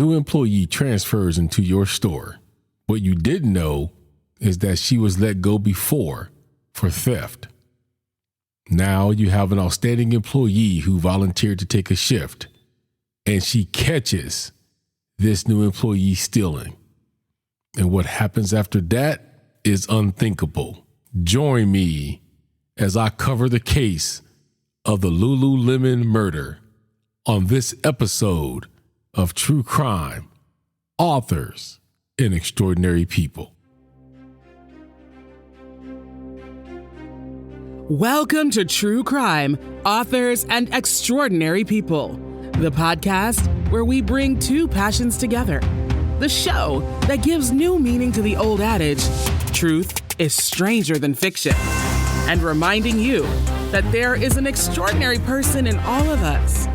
new employee transfers into your store. What you didn't know is that she was let go before for theft. Now you have an outstanding employee who volunteered to take a shift, and she catches this new employee stealing. And what happens after that is unthinkable. Join me as I cover the case of the Lulu Lemon murder on this episode of True Crime, Authors and Extraordinary People. Welcome to True Crime, Authors and Extraordinary People, the podcast where we bring two passions together. The show that gives new meaning to the old adage, truth is stranger than fiction, and reminding you that there is an extraordinary person in all of us.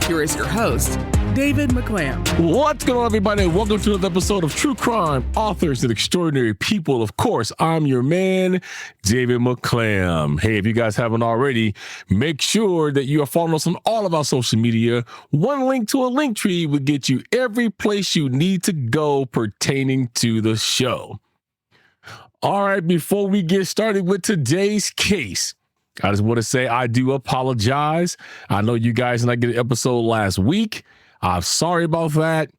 Here is your host, David McClam. What's going on, everybody? Welcome to another episode of True Crime, Authors and Extraordinary People. Of course, I'm your man, David McClam. Hey, if you guys haven't already, make sure that you are following us on all of our social media. One link to a link tree will get you every place you need to go pertaining to the show. All right, before we get started with today's case, I just want to say I do apologize. I know you guys did not get an episode last week. I'm sorry about that.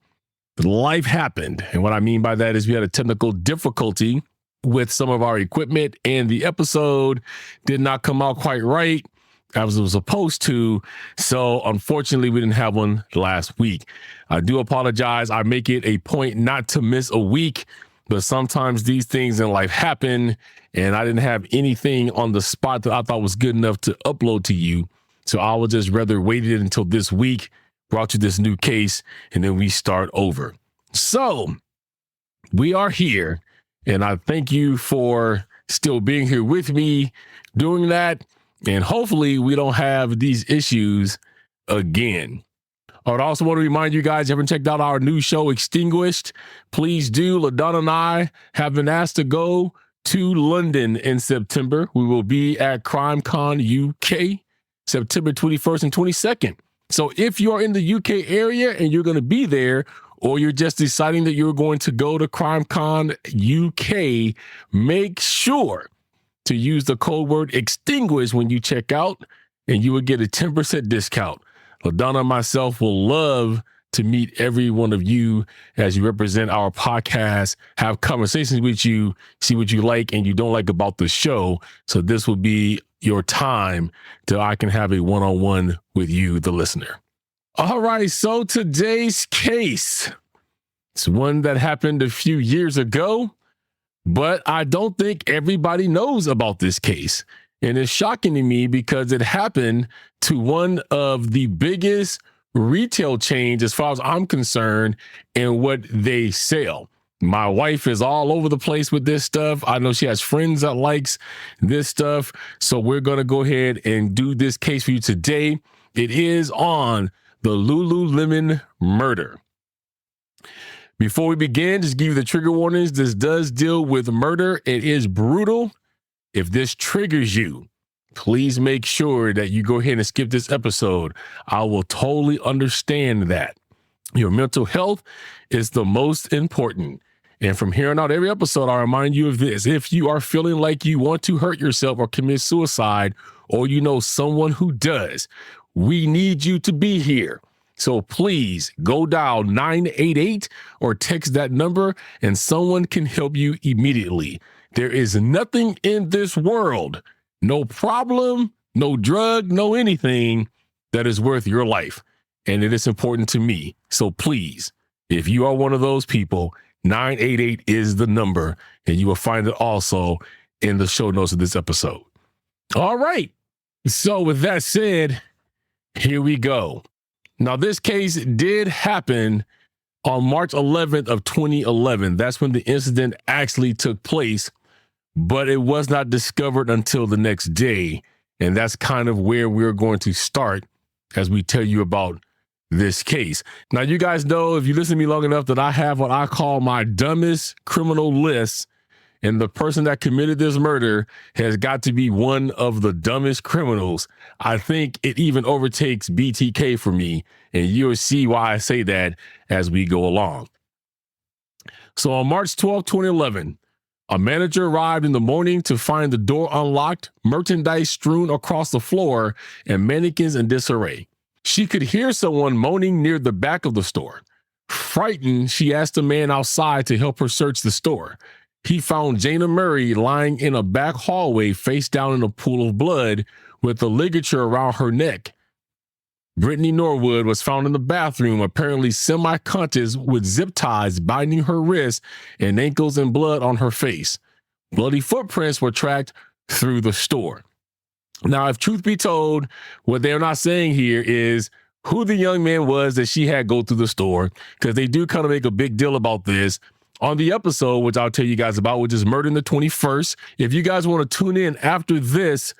Life happened. And what I mean by that is we had a technical difficulty with some of our equipment, and the episode did not come out quite right as it was supposed to. So unfortunately, we didn't have one last week. I do apologize. I make it a point not to miss a week, but sometimes these things in life happen, and I didn't have anything on the spot that I thought was good enough to upload to you. So I would just rather wait it until this week, brought you this new case, and then we start over. So we are here, and I thank you for still being here with me doing that. And hopefully we don't have these issues again. I would also want to remind you guys, if you haven't checked out our new show, Extinguished, please do. LaDonna and I have been asked to go to London in September. We will be at CrimeCon UK, September 21st and 22nd. So if you're in the UK area and you're going to be there, or you're just deciding that you're going to go to CrimeCon UK, make sure to use the code word extinguish when you check out, and you will get a 10% discount. LaDonna and myself will love to meet every one of you as you represent our podcast, have conversations with you, see what you like and you don't like about the show. So this will be your time till I can have a one-on-one with you, the listener. All right, so today's case, it's one that happened a few years ago, but I don't think everybody knows about this case. And it's shocking to me because it happened to one of the biggest retail chains, as far as I'm concerned, and what they sell. My wife is all over the place with this stuff. I know she has friends that likes this stuff. So we're going to go ahead and do this case for you today. It is on the Lulu Lemon murder. Before we begin, just give you the trigger warnings. This does deal with murder. It is brutal. If this triggers you, please make sure that you go ahead and skip this episode. I will totally understand that. Your mental health is the most important. And from here on out, every episode, I remind you of this. If you are feeling like you want to hurt yourself or commit suicide, or you know someone who does, we need you to be here. So please go dial 988 or text that number and someone can help you immediately. There is nothing in this world, no problem, no drug, no anything that is worth your life. And it is important to me. So please, if you are one of those people, 988 is the number, and you will find it also in the show notes of this episode. All right. So with that said, here we go. Now, this case did happen on March 11th of 2011. That's when the incident actually took place, but it was not discovered until the next day. And that's kind of where we're going to start as we tell you about this case. Now, you guys know, if you listen to me long enough, that I have what I call my dumbest criminal list. and the person that committed this murder has got to be one of the dumbest criminals. I think it even overtakes BTK for me, and you'll see why I say that as we go along. So on March 12, 2011, a manager arrived in the morning to find the door unlocked, merchandise strewn across the floor, and mannequins in disarray. She could hear someone moaning near the back of the store. Frightened, she asked the man outside to help her search the store. He found Jaina Murray lying in a back hallway face down in a pool of blood with a ligature around her neck. Brittany Norwood was found in the bathroom, apparently semi-conscious with zip ties binding her wrists and ankles and blood on her face. Bloody footprints were tracked through the store. Now, if truth be told, what they're not saying here is who the young man was that she had go through the store, because they do kind of make a big deal about this on the episode, which I'll tell you guys about, which is Murder in the 21st. If you guys want to tune in after this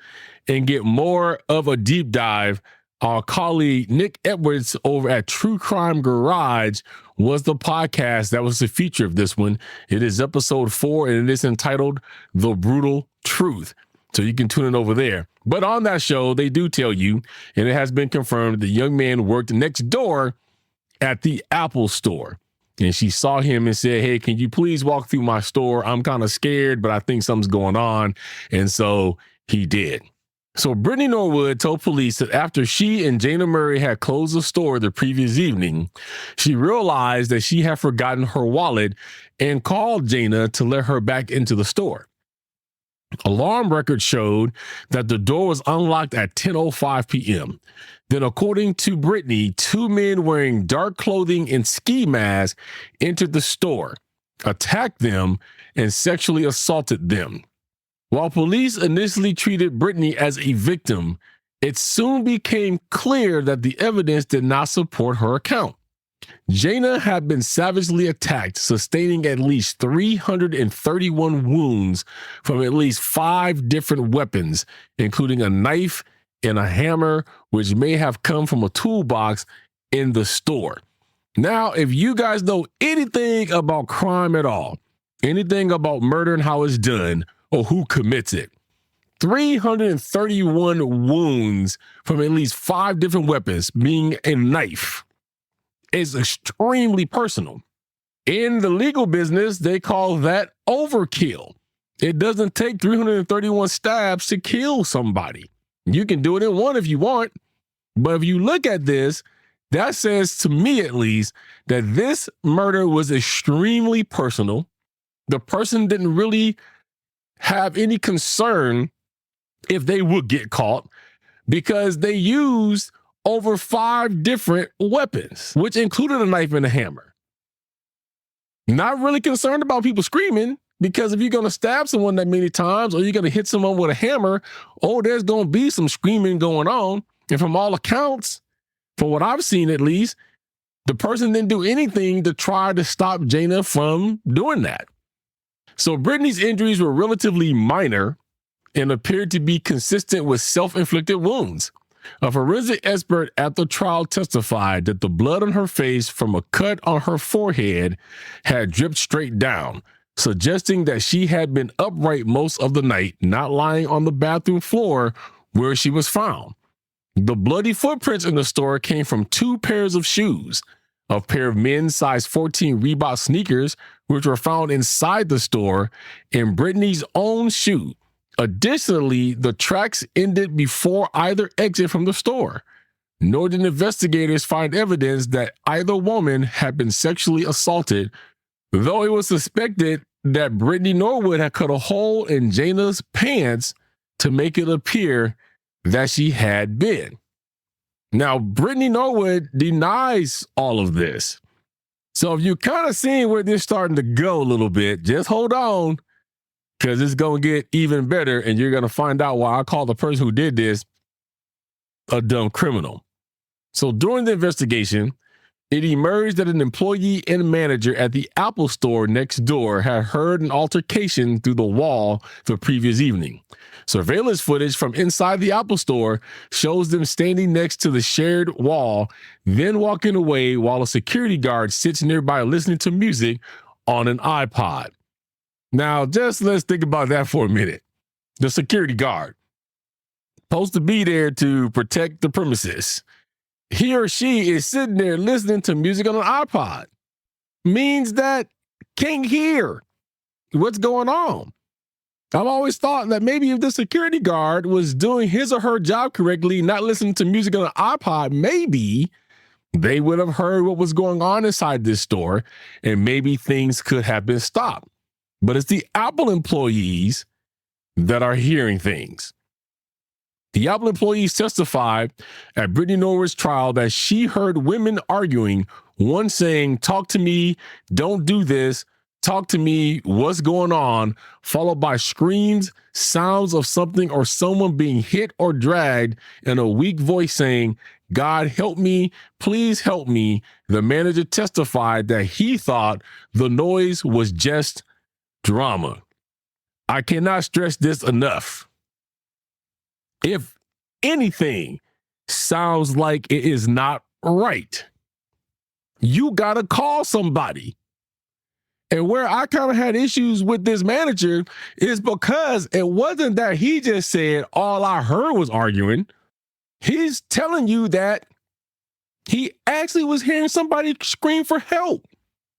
and get more of a deep dive, our colleague Nick Edwards over at True Crime Garage was the podcast that was the feature of this one. It is episode 4, and it is entitled The Brutal Truth. So you can tune in over there. But on that show, they do tell you, and it has been confirmed, the young man worked next door at the Apple store. And she saw him and said, hey, can you please walk through my store? I'm kind of scared, but I think something's going on. And so he did. So Brittany Norwood told police that after she and Jaina Murray had closed the store the previous evening, she realized that she had forgotten her wallet and called Jaina to let her back into the store. Alarm records showed that the door was unlocked at 10:05 p.m. Then, according to Brittany, 2 men wearing dark clothing and ski masks entered the store, attacked them, and sexually assaulted them. While police initially treated Brittany as a victim, it soon became clear that the evidence did not support her account. Jaina had been savagely attacked, sustaining at least 331 wounds from at least 5 different weapons, including a knife and a hammer, which may have come from a toolbox in the store. Now, if you guys know anything about crime at all, anything about murder and how it's done, or who commits it, 331 wounds from at least 5 different weapons, being a knife, is extremely personal. In the legal business, they call that overkill. It doesn't take 331 stabs to kill somebody. You can do it in one if you want, but if you look at this, that says to me at least that this murder was extremely personal. The person didn't really have any concern if they would get caught because they used over 5 different weapons, which included a knife and a hammer. Not really concerned about people screaming, because if you're going to stab someone that many times or you're going to hit someone with a hammer, there's going to be some screaming going on. And from all accounts, from what I've seen at least, the person didn't do anything to try to stop Jaina from doing that. So Brittany's injuries were relatively minor and appeared to be consistent with self-inflicted wounds. A forensic expert at the trial testified that the blood on her face from a cut on her forehead had dripped straight down, suggesting that she had been upright most of the night, not lying on the bathroom floor where she was found. The bloody footprints in the store came from 2 pairs of shoes, a pair of men's size 14 Reebok sneakers, which were found inside the store, and Brittany's own shoe. Additionally, the tracks ended before either exit from the store. Nor did investigators find evidence that either woman had been sexually assaulted, though it was suspected that Brittany Norwood had cut a hole in Jaina's pants to make it appear that she had been. Now, Brittany Norwood denies all of this. So if you're kind of seeing where this is starting to go a little bit, just hold on, because it's going to get even better, and you're going to find out why I call the person who did this a dumb criminal. So during the investigation, it emerged that an employee and manager at the Apple store next door had heard an altercation through the wall the previous evening. Surveillance footage from inside the Apple store shows them standing next to the shared wall, then walking away while a security guard sits nearby listening to music on an iPod. Now, just let's think about that for a minute. The security guard, supposed to be there to protect the premises. He or she is sitting there listening to music on an iPod. Means that can't hear what's going on. I've always thought that maybe if the security guard was doing his or her job correctly, not listening to music on an iPod, maybe they would have heard what was going on inside this store and maybe things could have been stopped. But it's the Apple employees that are hearing things. The Apple employees testified at Brittany Norwood's trial that she heard women arguing, one saying, "Talk to me, don't do this, talk to me, what's going on," followed by screams, sounds of something or someone being hit or dragged, and a weak voice saying, "God help me, please help me." The manager testified that he thought the noise was just drama. I cannot stress this enough. If anything sounds like it is not right, you got to call somebody. And where I kind of had issues with this manager is because it wasn't that he just said all I heard was arguing. He's telling you that he actually was hearing somebody scream for help.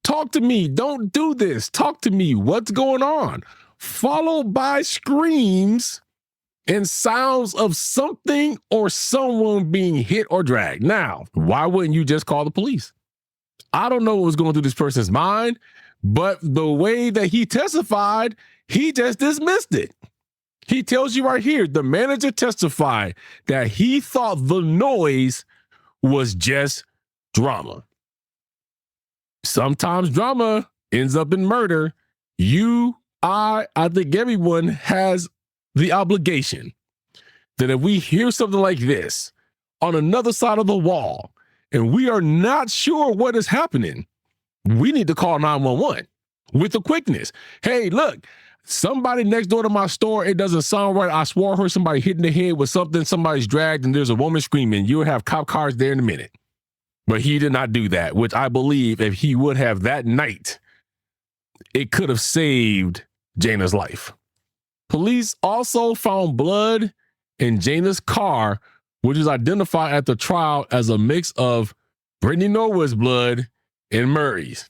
Talk to me. Don't do this. Talk to me. What's going on? Followed by screams and sounds of something or someone being hit or dragged. Now, why wouldn't you just call the police? I don't know what was going through this person's mind, but the way that he testified, he just dismissed it. He tells you right here, the manager testified that he thought the noise was just drama. Sometimes drama ends up in murder. I think everyone has the obligation that if we hear something like this on another side of the wall and we are not sure what is happening, we need to call 911 with the quickness. Hey, look, somebody next door to my store, it doesn't sound right. I swore I heard somebody hitting the head with something, somebody's dragged, and there's a woman screaming. You'll have cop cars there in a minute. But he did not do that, which I believe if he would have that night, it could have saved Jaina's life. Police also found blood in Jaina's car, which is identified at the trial as a mix of Brittany Norwood's blood and Murray's.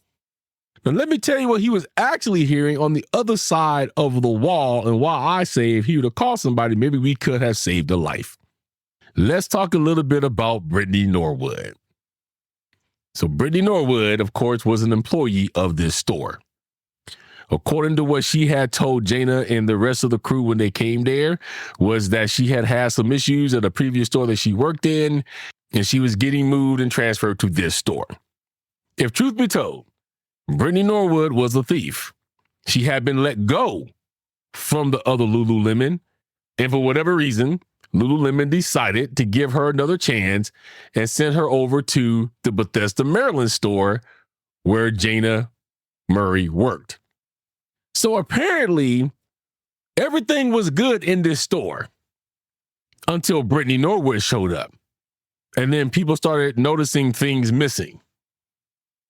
Now, let me tell you what he was actually hearing on the other side of the wall and why I say if he would have called somebody, maybe we could have saved a life. Let's talk a little bit about Brittany Norwood. So Brittany Norwood, of course, was an employee of this store. According to what she had told Jaina and the rest of the crew when they came there, was that she had had some issues at a previous store that she worked in, and she was getting moved and transferred to this store. If truth be told, Brittany Norwood was a thief. She had been let go from the other Lulu Lemon, and for whatever reason, Lulu Lemon decided to give her another chance and sent her over to the Bethesda, Maryland store where Jaina Murray worked. So apparently, everything was good in this store until Brittany Norwood showed up. And then people started noticing things missing.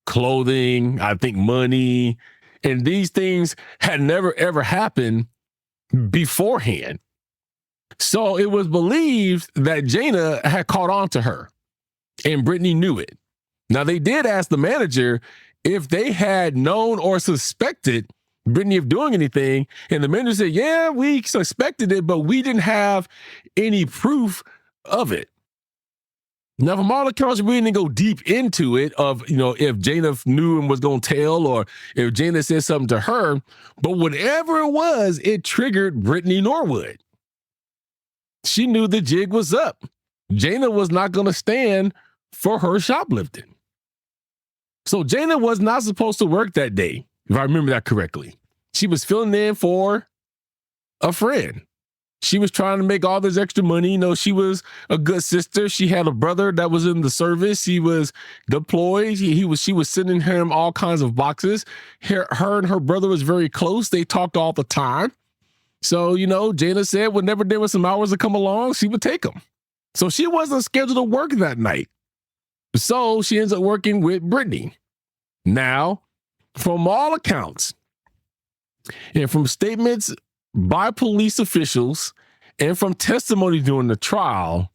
Clothing, I think money, and these things had never, ever happened beforehand. So it was believed that Jaina had caught on to her, and Brittany knew it. Now, they did ask the manager if they had known or suspected Brittany of doing anything, and the manager said, yeah, we suspected it, but we didn't have any proof of it. Now, from all accounts, we didn't go deep into it of, if Jaina knew and was going to tell or if Jaina said something to her, but whatever it was, it triggered Brittany Norwood. She knew the jig was up. Jaina was not going to stand for her shoplifting. So Jaina was not supposed to work that day, if I remember that correctly. She was filling in for a friend. She was trying to make all this extra money. She was a good sister. She had a brother that was in the service. He was deployed. She was sending him all kinds of boxes. Her and her brother was very close. They talked all the time. So, Jaina said whenever there was some hours to come along, she would take them. So she wasn't scheduled to work that night. So she ends up working with Brittany. Now, from all accounts, And from statements by police officials and from testimony during the trial,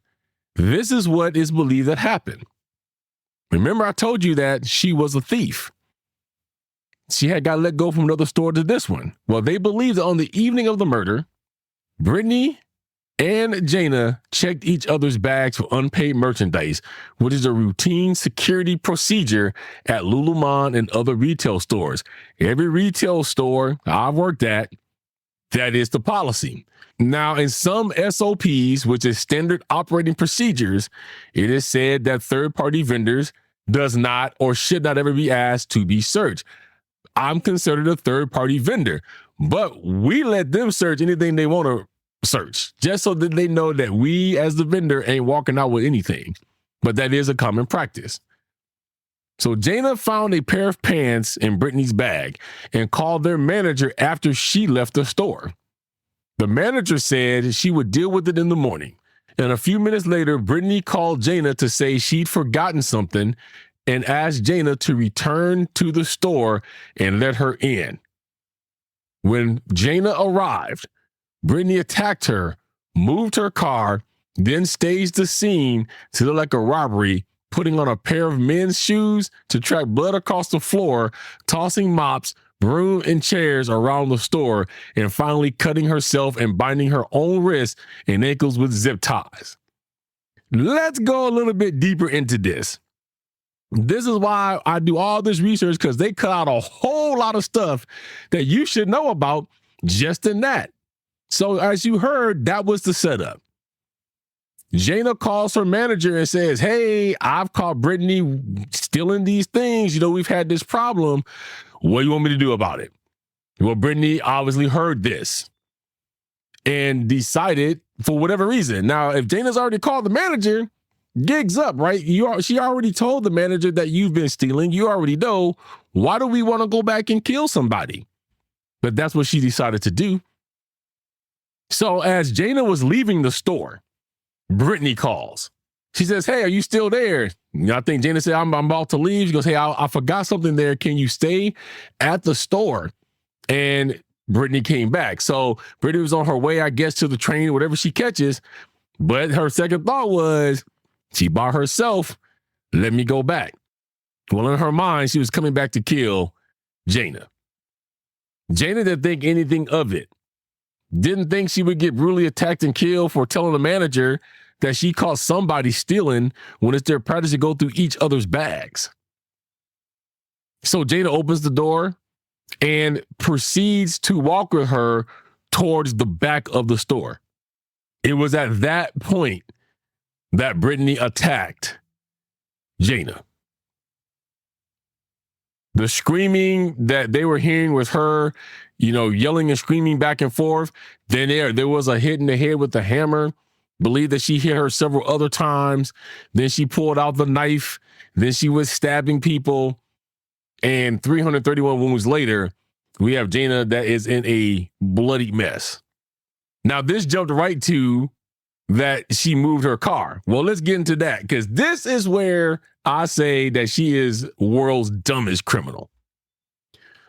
this is what is believed that happened. Remember, I told you that she was a thief. She had got let go from another store to this one. Well, they believe that on the evening of the murder, Brittany and Jaina checked each other's bags for unpaid merchandise, which is a routine security procedure at Lulu Lemon and other retail stores. Every retail store I've worked at, that is the policy. Now, in some SOPs, which is standard operating procedures, it is said that third-party vendors does not or should not ever be asked to be searched. I'm considered a third-party vendor, but we let them search anything they want to search, just so that they know that we as the vendor ain't walking out with anything. But that is a common practice. So Jaina found a pair of pants in Brittany's bag and called their manager after she left the store. The manager said she would deal with it in the morning. And a few minutes later, Brittany called Jaina to say she'd forgotten something and asked Jaina to return to the store and let her in. When Jaina arrived, Brittany attacked her, moved her car, then staged the scene to look like a robbery, putting on a pair of men's shoes to track blood across the floor, tossing mops, broom, and chairs around the store, and finally cutting herself and binding her own wrists and ankles with zip ties. Let's go a little bit deeper into this. This is why I do all this research, because they cut out a whole lot of stuff that you should know about just in that. So as you heard, that was the setup. Jaina calls her manager and says, hey, I've caught Brittany stealing these things. You know, we've had this problem. What do you want me to do about it? Well, Brittany obviously heard this and decided for whatever reason. Now, if Jaina's already called the manager, gig's up, right? She already told the manager that you've been stealing. You already know. Why do we want to go back and kill somebody? But that's what she decided to do. So as Jaina was leaving the store, Brittany calls. She says, hey, are you still there? I think Jaina said, I'm about to leave. She goes, hey, I forgot something there. Can you stay at the store? And Brittany came back. So Brittany was on her way, I guess, to the train, whatever she catches. But her second thought was, she by herself, let me go back. Well, in her mind, she was coming back to kill Jaina. Jaina didn't think anything of it. Didn't think she would get brutally attacked and killed for telling the manager that she caught somebody stealing when it's their practice to go through each other's bags. So Jaina opens the door and proceeds to walk with her towards the back of the store. It was at that point that Brittany attacked Jaina. The screaming that they were hearing was her, yelling and screaming back and forth. Then there was a hit in the head with the hammer. Believed that she hit her several other times. Then she pulled out the knife. Then she was stabbing people. And 331 wounds later, we have Jaina that is in a bloody mess. Now, this jumped right to that she moved her car. Well, let's get into that, because this is where I say that she is world's dumbest criminal.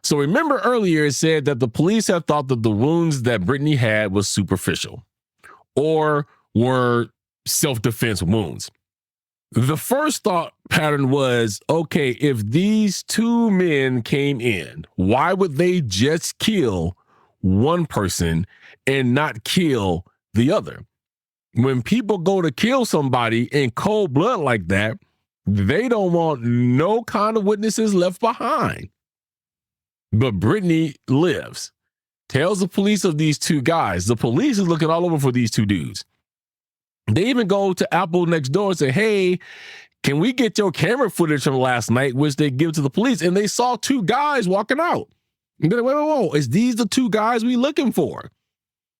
So remember earlier it said that the police have thought that the wounds that Brittany had was superficial or were self-defense wounds. The first thought pattern was, okay, if these two men came in, why would they just kill one person and not kill the other? When people go to kill somebody in cold blood like that, they don't want no kind of witnesses left behind. But Brittany lives, tells the police of these two guys. The police is looking all over for these two dudes. They even go to Apple next door and say, hey, can we get your camera footage from last night, which they give to the police? And they saw two guys walking out. And they're like, whoa, is these the two guys we looking for?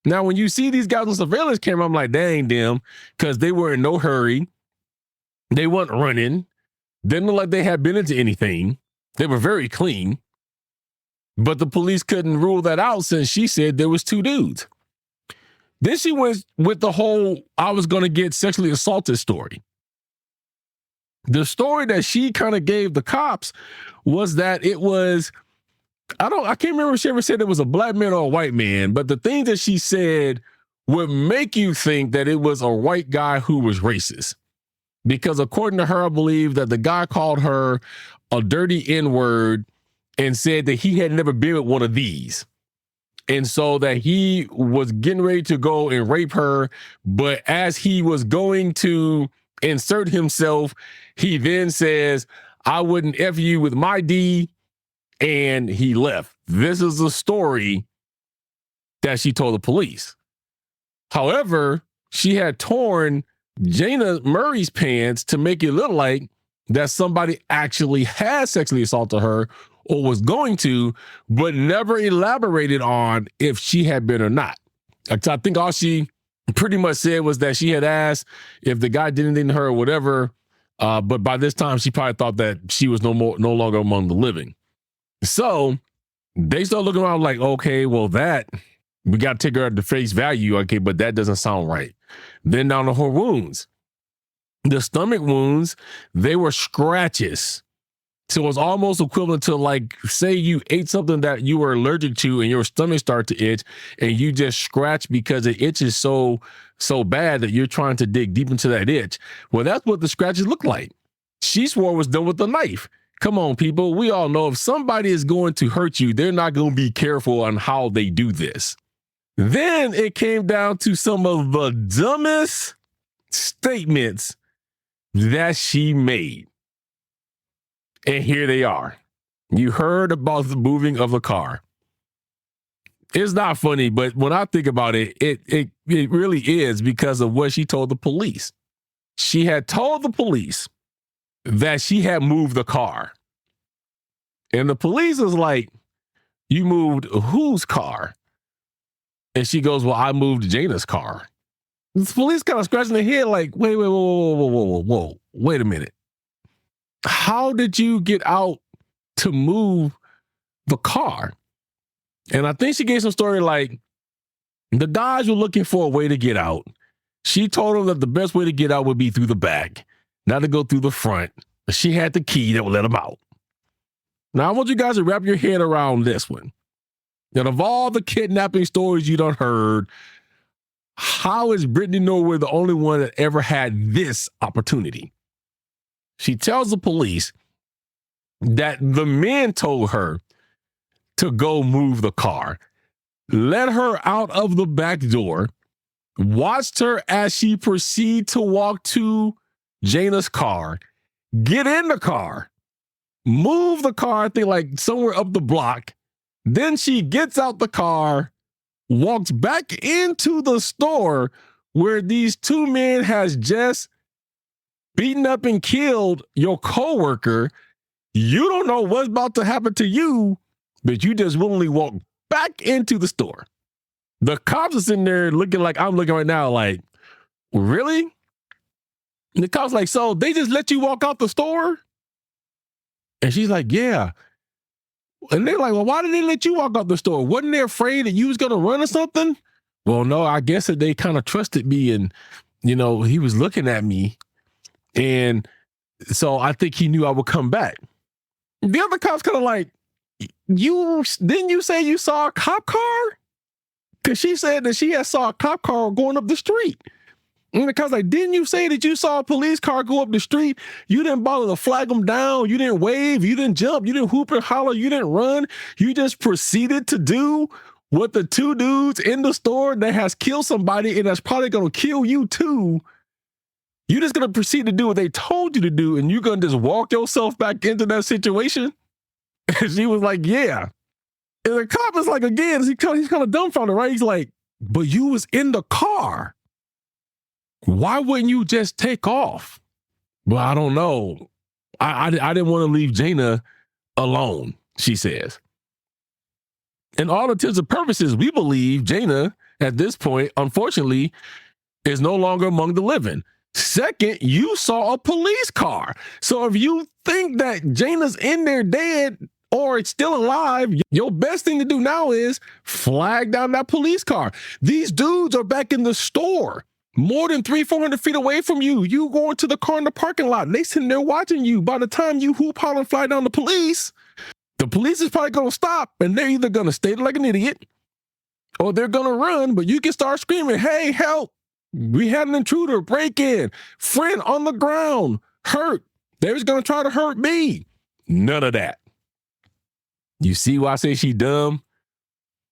Now, when you see these guys on surveillance camera, I'm like, that ain't them, because they were in no hurry. They weren't running. Didn't look like they had been into anything. They were very clean. But the police couldn't rule that out since she said there was two dudes. Then she went with the whole I was going to get sexually assaulted story. The story that she kind of gave the cops was that it was I can't remember if she ever said it was a black man or a white man, but the things that she said would make you think that it was a white guy who was racist. Because according to her, I believe that the guy called her a dirty N-word and said that he had never been with one of these. And so that he was getting ready to go and rape her. But as he was going to insert himself, he then says, I wouldn't F you with my D. And he left. This is the story that she told the police. However, she had torn Jaina Murray's pants to make it look like that somebody actually had sexually assaulted her or was going to, but never elaborated on if she had been or not. I think all she pretty much said was that she had asked if the guy did anything to her or whatever, but by this time she probably thought that she was no longer among the living. So they start looking around like, okay, well, that we got to take her at the face value. Okay, but that doesn't sound right. Then down to her wounds, the stomach wounds, they were scratches. So it was almost equivalent to, like, say you ate something that you were allergic to and your stomach started to itch and you just scratch because it itches so bad that you're trying to dig deep into that itch. Well, that's what the scratches look like. She swore it was done with a knife. Come on, people. We all know if somebody is going to hurt you, they're not going to be careful on how they do this. Then it came down to some of the dumbest statements that she made. And here they are. You heard about the moving of the car. It's not funny, but when I think about it, it really is because of what she told the police. She had told the police that she had moved the car. And the police was like, you moved whose car? And she goes, well, I moved Jaina's car. The police kind of scratching their head like, wait, whoa, wait a minute. How did you get out to move the car? And I think she gave some story like, the guys were looking for a way to get out. She told them that the best way to get out would be through the back, not to go through the front. She had the key that would let them out. Now, I want you guys to wrap your head around this one. And of all the kidnapping stories you done heard, how is Brittany Norwood the only one that ever had this opportunity? She tells the police that the men told her to go move the car, let her out of the back door, watched her as she proceeded to walk to Jaina's car, get in the car, move the car, I think like somewhere up the block. Then she gets out the car, walks back into the store where these two men has just beaten up and killed your coworker. You don't know what's about to happen to you, but you just willingly walk back into the store. The cops are sitting there looking like I'm looking right now, like, really? And the cops like, so they just let you walk out the store? And she's like, yeah. And they're like, well, why did they let you walk out the store? Wasn't they afraid that you was going to run or something? Well, no, I guess that they kind of trusted me and, you know, he was looking at me. And so I think he knew I would come back. The other cop's kind of like, didn't you say you saw a cop car? Because she said that she had saw a cop car going up the street. And the cop's like, didn't you say that you saw a police car go up the street? You didn't bother to flag them down. You didn't wave. You didn't jump. You didn't hoop and holler. You didn't run. You just proceeded to do what the two dudes in the store that has killed somebody and that's probably going to kill you too. You're just going to proceed to do what they told you to do, and you're going to just walk yourself back into that situation? And she was like, yeah. And the cop is like, again, he's kind of dumbfounded, right? He's like, but you was in the car. Why wouldn't you just take off? Well, I don't know. I didn't want to leave Jaina alone, she says. In all intents and purposes, we believe Jaina, at this point, unfortunately, is no longer among the living. Second, you saw a police car. So if you think that Jaina's in there dead or it's still alive, your best thing to do now is flag down that police car. These dudes are back in the store, more than 300-400 feet away from you. You going to the car in the parking lot. They sitting there watching you. By the time you hoop, holler, and fly down the police, The police is probably going to stop, and they're either going to stay like an idiot or they're going to run, but you can start screaming, hey, help. We had an intruder, break in, friend on the ground, hurt. They was going to try to hurt me. None of that. You see why I say she dumb?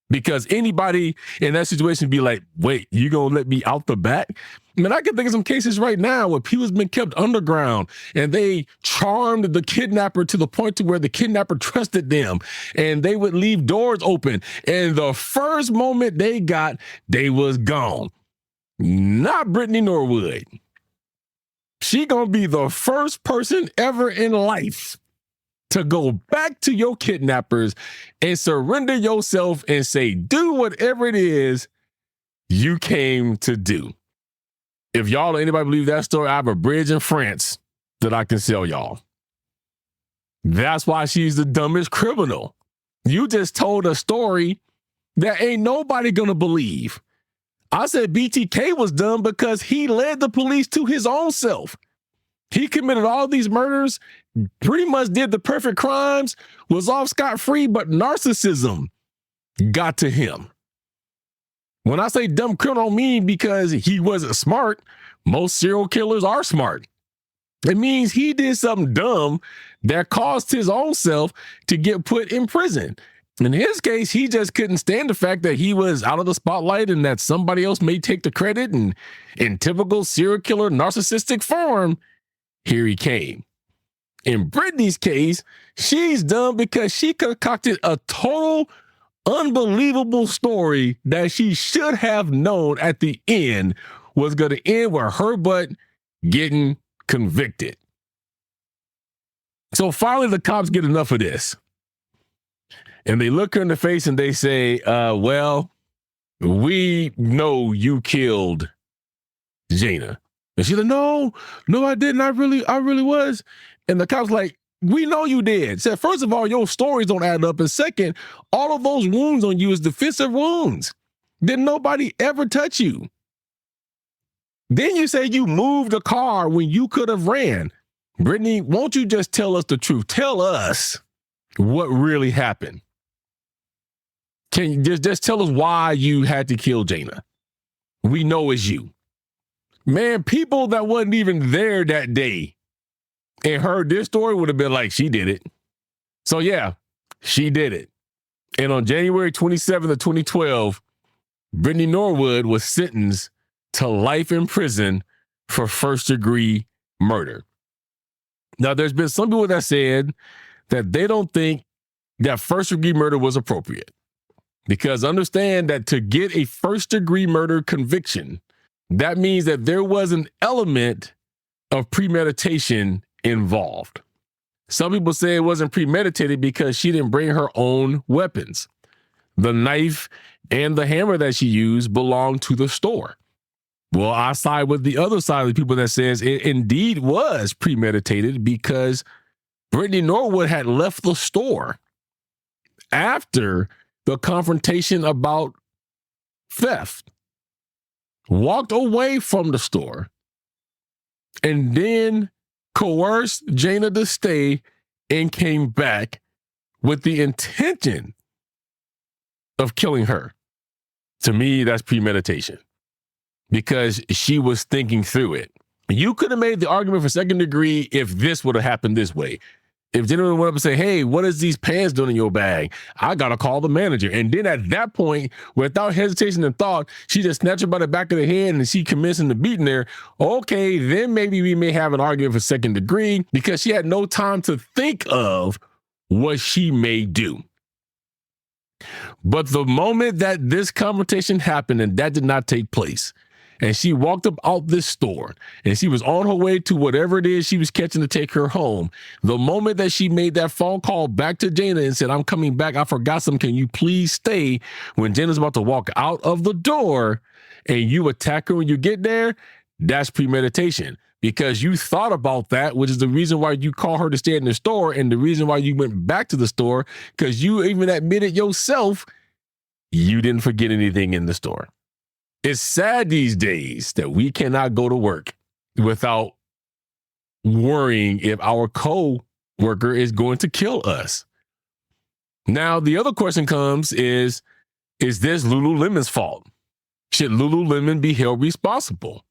Because anybody in that situation be like, wait, you going to let me out the back? I mean, I can think of some cases right now where people's been kept underground and they charmed the kidnapper to the point to where the kidnapper trusted them and they would leave doors open. And the first moment they got, they was gone. Not Brittany Norwood. She gonna be the first person ever in life to go back to your kidnappers and surrender yourself and say, do whatever it is you came to do. If y'all or anybody believe that story, I have a bridge in France that I can sell y'all. That's why she's the dumbest criminal. You just told a story that ain't nobody gonna believe. I said BTK was dumb because he led the police to his own self. He committed all these murders, pretty much did the perfect crimes, was off scot-free, but narcissism got to him. When I say dumb criminal, I don't mean because he wasn't smart. Most serial killers are smart. It means he did something dumb that caused his own self to get put in prison. In his case, he just couldn't stand the fact that he was out of the spotlight and that somebody else may take the credit. And in typical serial killer narcissistic form, here he came. In Brittany's case, she's dumb because she concocted a total unbelievable story that she should have known at the end was going to end with her butt getting convicted. So finally, the cops get enough of this. And they look her in the face and they say, well, we know you killed Jaina. And she's like, no, I didn't. I really was. And the cop's like, we know you did. Said, first of all, your stories don't add up. And second, all of those wounds on you is defensive wounds. Didn't nobody ever touch you? Then you say you moved the car when you could have ran. Brittany, won't you just tell us the truth? Tell us what really happened. Can you just tell us why you had to kill Jaina? We know it's you. Man, people that wasn't even there that day and heard this story would have been like, she did it. So yeah, she did it. And on January 27th of 2012, Brittany Norwood was sentenced to life in prison for first-degree murder. Now, there's been some people that said that they don't think that first-degree murder was appropriate. Because understand that to get a first-degree murder conviction, that means that there was an element of premeditation involved. Some people say it wasn't premeditated because she didn't bring her own weapons. The knife and the hammer that she used belonged to the store. Well, I side with the other side of the people that says it indeed was premeditated because Brittany Norwood had left the store after the confrontation about theft, walked away from the store, and then coerced Jaina to stay and came back with the intention of killing her. To me, that's premeditation because she was thinking through it. You could have made the argument for second degree if this would have happened this way. If Jaina went up and say, hey, what is these pants doing in your bag? I got to call the manager. And then at that point, without hesitation and thought, she just snatched her by the back of the head and she commencing the beating there. Okay, then maybe we may have an argument for second degree because she had no time to think of what she may do. But the moment that this confrontation happened and that did not take place, and she walked up out this store and she was on her way to whatever it is she was catching to take her home. The moment that she made that phone call back to Jaina and said, I'm coming back. I forgot something. Can you please stay? When Jaina's about to walk out of the door and you attack her when you get there, that's premeditation because you thought about that, which is the reason why you call her to stay in the store and the reason why you went back to the store because you even admitted yourself you didn't forget anything in the store. It's sad these days that we cannot go to work without worrying if our co-worker is going to kill us. Now, the other question comes is this Lulu Lemon's fault? Should Lulu Lemon be held responsible?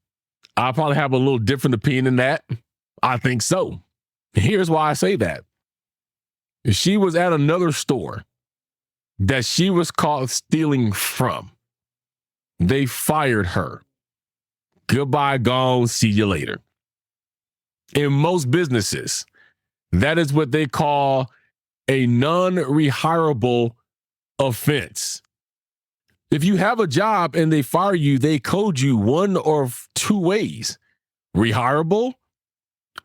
I probably have a little different opinion than that. I think so. Here's why I say that. She was at another store that she was caught stealing from. They fired her. Goodbye, gone, see you later. In most businesses, that is what they call a non-rehirable offense. If you have a job and they fire you, they code you one or two ways: rehirable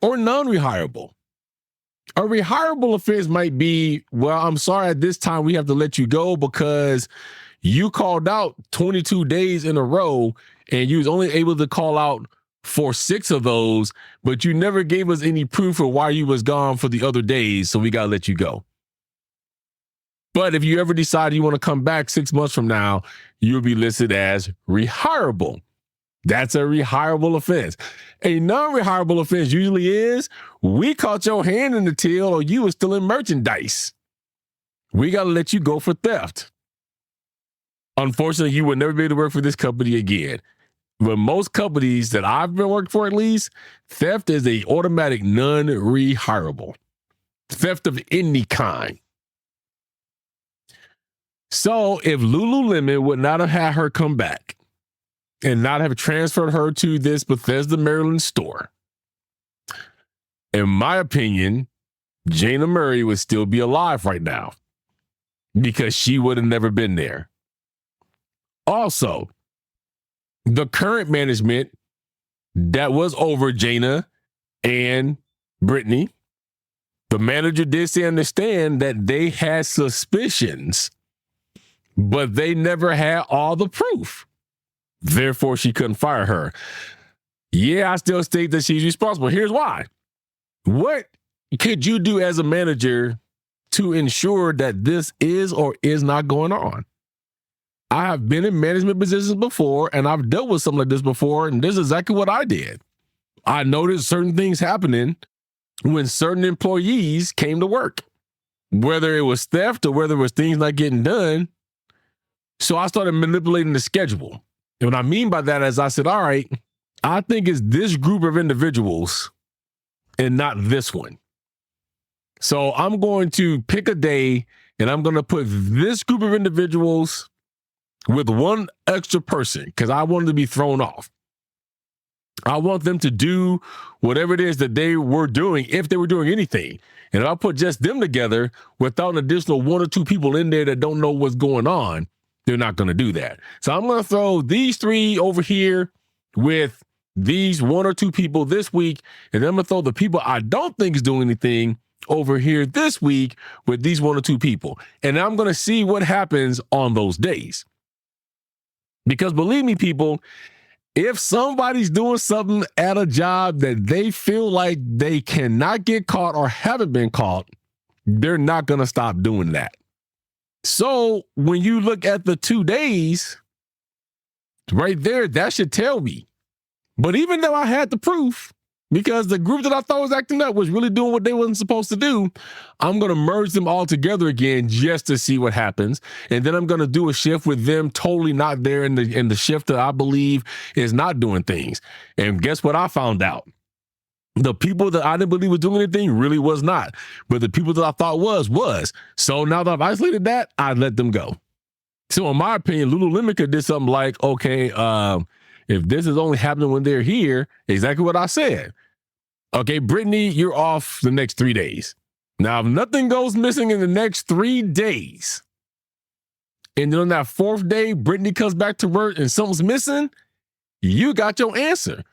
or non-rehirable. A rehirable offense might be, well, I'm sorry, at this time we have to let you go because you called out 22 days in a row and you was only able to call out for 6 of those, but you never gave us any proof of why you was gone for the other days, so we got to let you go. But if you ever decide you want to come back 6 months from now, you'll be listed as rehirable. That's a rehirable offense. A non-rehirable offense usually is, we caught your hand in the till or you were still in merchandise. We got to let you go for theft. Unfortunately, you will never be able to work for this company again. But most companies that I've been working for, at least, theft is a automatic non-rehirable. Theft of any kind. So if Lulu Lemon would not have had her come back and not have transferred her to this Bethesda, Maryland store, in my opinion, Jaina Murray would still be alive right now because she would have never been there. Also, the current management that was over Jaina and Brittany, the manager did say understand that they had suspicions, but they never had all the proof. Therefore, she couldn't fire her. Yeah, I still state that she's responsible. Here's why. What could you do as a manager to ensure that this is or is not going on? I have been in management positions before, and I've dealt with something like this before, and this is exactly what I did. I noticed certain things happening when certain employees came to work, whether it was theft or whether it was things not getting done. So I started manipulating the schedule. And what I mean by that is I said, all right, I think it's this group of individuals and not this one. So I'm going to pick a day and I'm going to put this group of individuals with one extra person because I want them to be thrown off. I want them to do whatever it is that they were doing, if they were doing anything. And if I put just them together without an additional 1 or 2 people in there that don't know what's going on, they're not going to do that. So I'm going to throw these 3 over here with these 1 or 2 people this week. And then I'm going to throw the people I don't think is doing anything over here this week with these 1 or 2 people. And I'm going to see what happens on those days. Because believe me, people, if somebody's doing something at a job that they feel like they cannot get caught or haven't been caught, they're not going to stop doing that. So when you look at the 2 days right there, that should tell me. But even though I had the proof, because the group that I thought was acting up was really doing what they wasn't supposed to do, I'm going to merge them all together again just to see what happens. And then I'm going to do a shift with them totally not there in the shift that I believe is not doing things. And guess what I found out? The people that I didn't believe was doing anything really was not. But the people that I thought was. So now that I've isolated that, I let them go. So in my opinion, Lulu Lemon did something like, okay, if this is only happening when they're here, exactly what I said. Okay, Brittany, you're off the next 3 days. Now, if nothing goes missing in the next 3 days, and then on that 4th day, Brittany comes back to work and something's missing, you got your answer.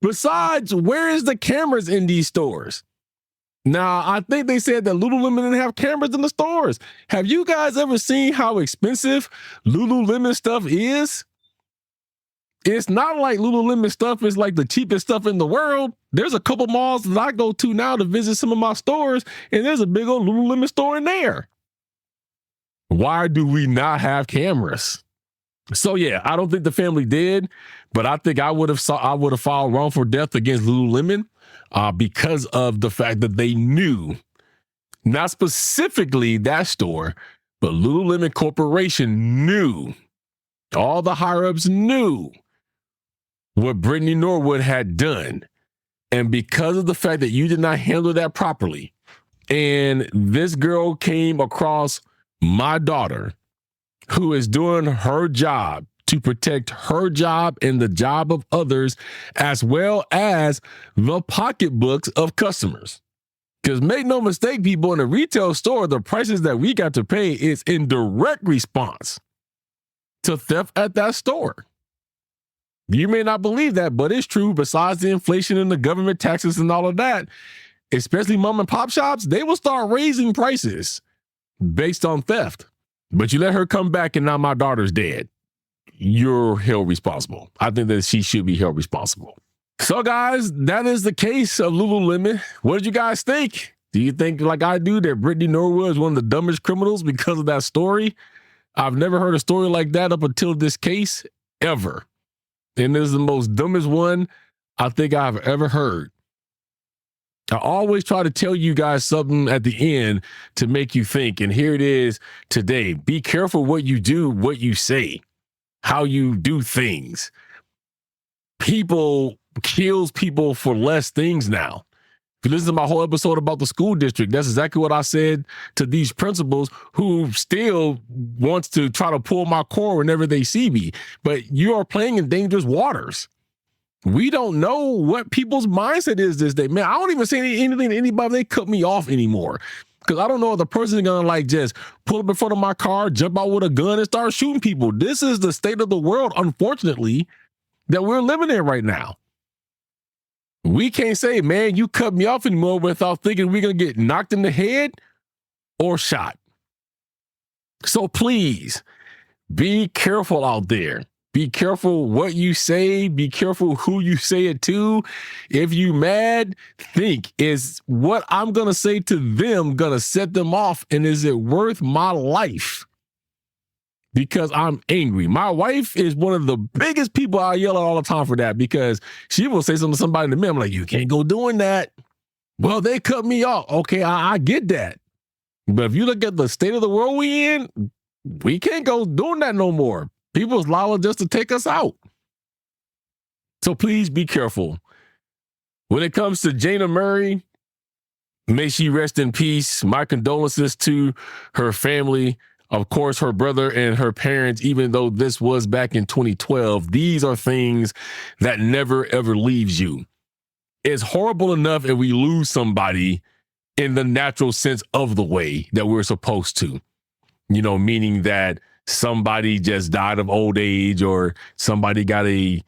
Besides, where is the cameras in these stores? Now, I think they said that Lulu Lemon didn't have cameras in the stores. Have you guys ever seen how expensive Lulu Lemon stuff is? It's not like Lulu Lemon stuff is like the cheapest stuff in the world. There's a couple malls that I go to now to visit some of my stores, and there's a big old Lulu Lemon store in there. Why do we not have cameras? So yeah, I don't think the family did, but I think I would have filed wrongful death against Lulu Lemon because of the fact that they knew, not specifically that store, But Lulu Lemon Corporation knew, all the higher-ups knew what Brittany Norwood had done. And because of the fact that you did not handle that properly, and this girl came across my daughter, who is doing her job to protect her job and the job of others, as well as the pocketbooks of customers. Because make no mistake, people, in the retail store, the prices that we got to pay is in direct response to theft at that store. You may not believe that, but it's true. Besides the inflation and the government taxes and all of that, especially mom and pop shops, they will start raising prices based on theft. But you let her come back and now my daughter's dead. You're held responsible. I think that she should be held responsible. So guys, that is the case of Lulu Lemon. What did you guys think? Do you think, like I do, that Brittany Norwood is one of the dumbest criminals because of that story? I've never heard a story like that up until this case, ever. And this is the most dumbest one I think I've ever heard. I always try to tell you guys something at the end to make you think. And here it is today. Be careful what you do, what you say, how you do things. People kills people for less things now. If you listen to my whole episode about the school district, that's exactly what I said to these principals who still wants to try to pull my core whenever they see me. But you are playing in dangerous waters. We don't know what people's mindset is this day. Man, I don't even say anything to anybody. They cut me off anymore. Because I don't know if the person is going to like just pull up in front of my car, jump out with a gun and start shooting people. This is the state of the world, unfortunately, that we're living in right now. We can't say, man, you cut me off anymore without thinking we're going to get knocked in the head or shot. So please be careful out there. Be careful what you say. Be careful who you say it to. If you mad, think, is what I'm going to say to them going to set them off? And is it worth my life? Because I'm angry. My wife is one of the biggest people I yell at all the time for that, because she will say something to somebody to me. I'm like, you can't go doing that. Well, they cut me off. Okay, I get that. But if you look at the state of the world we in, we can't go doing that no more. People's allowing just to take us out. So please be careful. When it comes to Jaina Murray, may she rest in peace. My condolences to her family. Of course, her brother and her parents, even though this was back in 2012, these are things that never, ever leaves you. It's horrible enough if we lose somebody in the natural sense of the way that we're supposed to, you know, meaning that somebody just died of old age or somebody got an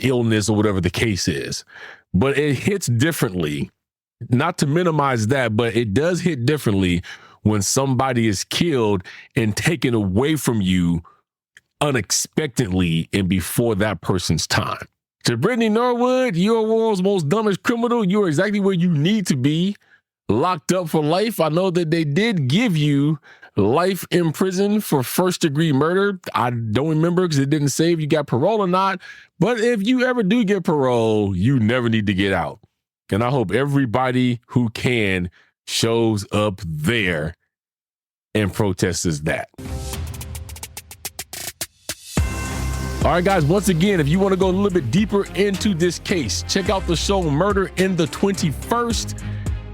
illness or whatever the case is. But it hits differently, not to minimize that, but it does hit differently when somebody is killed and taken away from you unexpectedly and before that person's time. To Brittany Norwood, you're the world's most dumbest criminal. You're exactly where you need to be, locked up for life. I know that they did give you life in prison for first-degree murder. I don't remember because it didn't say if you got parole or not. But if you ever do get parole, you never need to get out. And I hope everybody who can shows up there and protests that. All right, guys, once again, if you want to go a little bit deeper into this case, check out the show Murder in the 21st.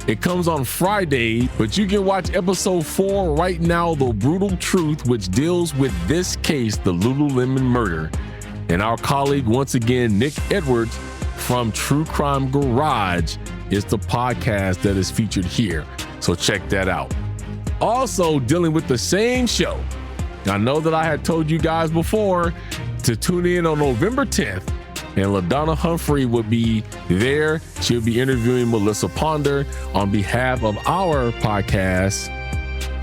It comes on Friday, but you can watch episode 4 right now, The Brutal Truth, which deals with this case, the Lulu Lemon murder. And our colleague, once again, Nick Edwards from True Crime Garage, is the podcast that is featured here. So check that out. Also dealing with the same show. I know that I had told you guys before to tune in on November 10th, and LaDonna Humphrey will be there. She'll be interviewing Melissa Ponder on behalf of our podcast,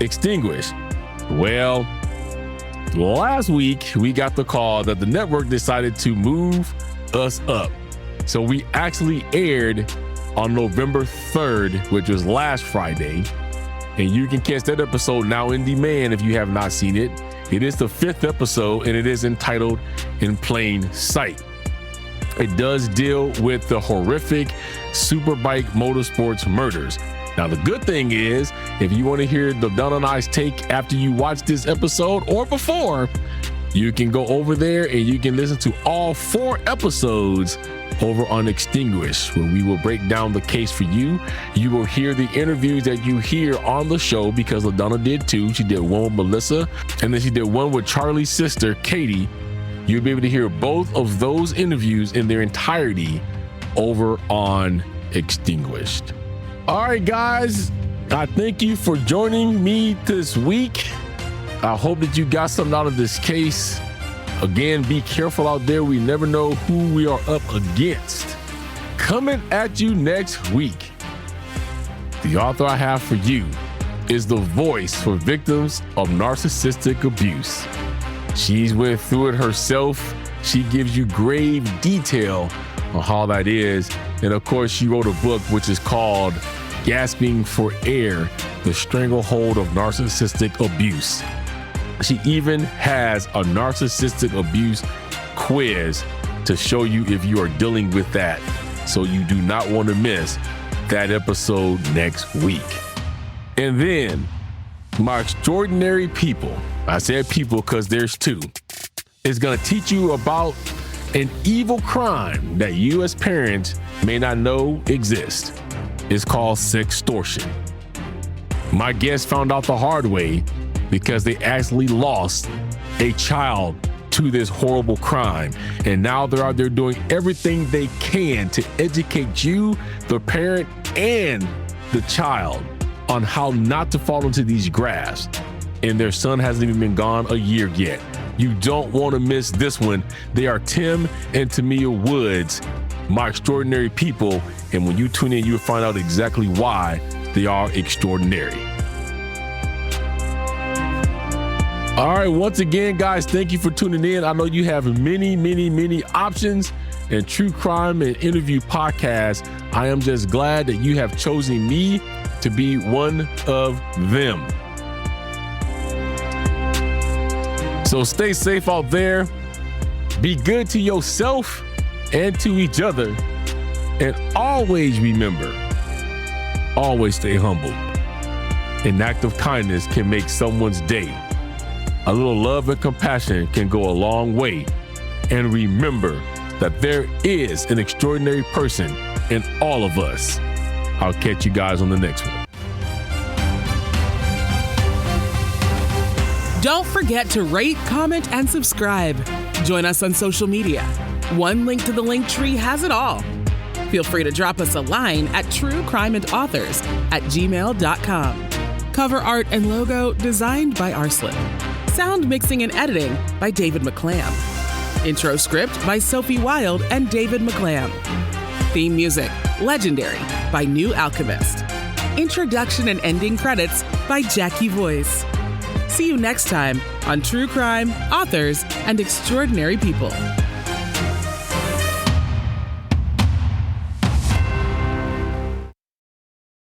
Extinguished. Well, last week we got the call that the network decided to move us up. So we actually aired on November 3rd, which was last Friday. And you can catch that episode now in demand if you have not seen it. It is the 5th episode and it is entitled In Plain Sight. It does deal with the horrific Superbike Motorsports murders. Now, the good thing is, if you want to hear the Donna and I's take after you watch this episode or before, you can go over there and you can listen to all 4 episodes over on Extinguished, where we will break down the case for you. You will hear the interviews that you hear on the show, because LaDonna did too. She did one with Melissa, and then she did one with Charlie's sister, Katie. You'll be able to hear both of those interviews in their entirety over on Extinguished. All right, guys, I thank you for joining me this week. I hope that you got something out of this case. Again, be careful out there. We never know who we are up against. Coming at you next week, the author I have for you is the voice for victims of narcissistic abuse. She's went through it herself. She gives you grave detail on how that is. And of course, she wrote a book which is called Gasping for Air, The Stranglehold of Narcissistic Abuse. She even has a narcissistic abuse quiz to show you if you are dealing with that. So you do not want to miss that episode next week. And then my extraordinary people, I said people because there's 2, is going to teach you about an evil crime that you as parents may not know exists. It's called sextortion. My guests found out the hard way because they actually lost a child to this horrible crime. And now they're out there doing everything they can to educate you, the parent, and the child on how not to fall into these grasps. And their son hasn't even been gone a year yet. You don't want to miss this one. They are Tim and Tamia Woods, my extraordinary people. And when you tune in, you'll find out exactly why they are extraordinary. All right, once again, guys, thank you for tuning in. I know you have many options in true crime and interview podcasts. I am just glad that you have chosen me to be one of them. So stay safe out there. Be good to yourself and to each other. And always remember, always stay humble. An act of kindness can make someone's day. A little love and compassion can go a long way. And remember that there is an extraordinary person in all of us. I'll catch you guys on the next one. Don't forget to rate, comment, and subscribe. Join us on social media. One link to the link tree has it all. Feel free to drop us a line at truecrimeandauthors@gmail.com. Cover art and logo designed by Arslip. Sound mixing and editing by David McClam. Intro script by Sophie Wild and David McClam. Theme music, Legendary by New Alchemist. Introduction and ending credits by Jackie Voice. See you next time on True Crime, Authors, and Extraordinary People.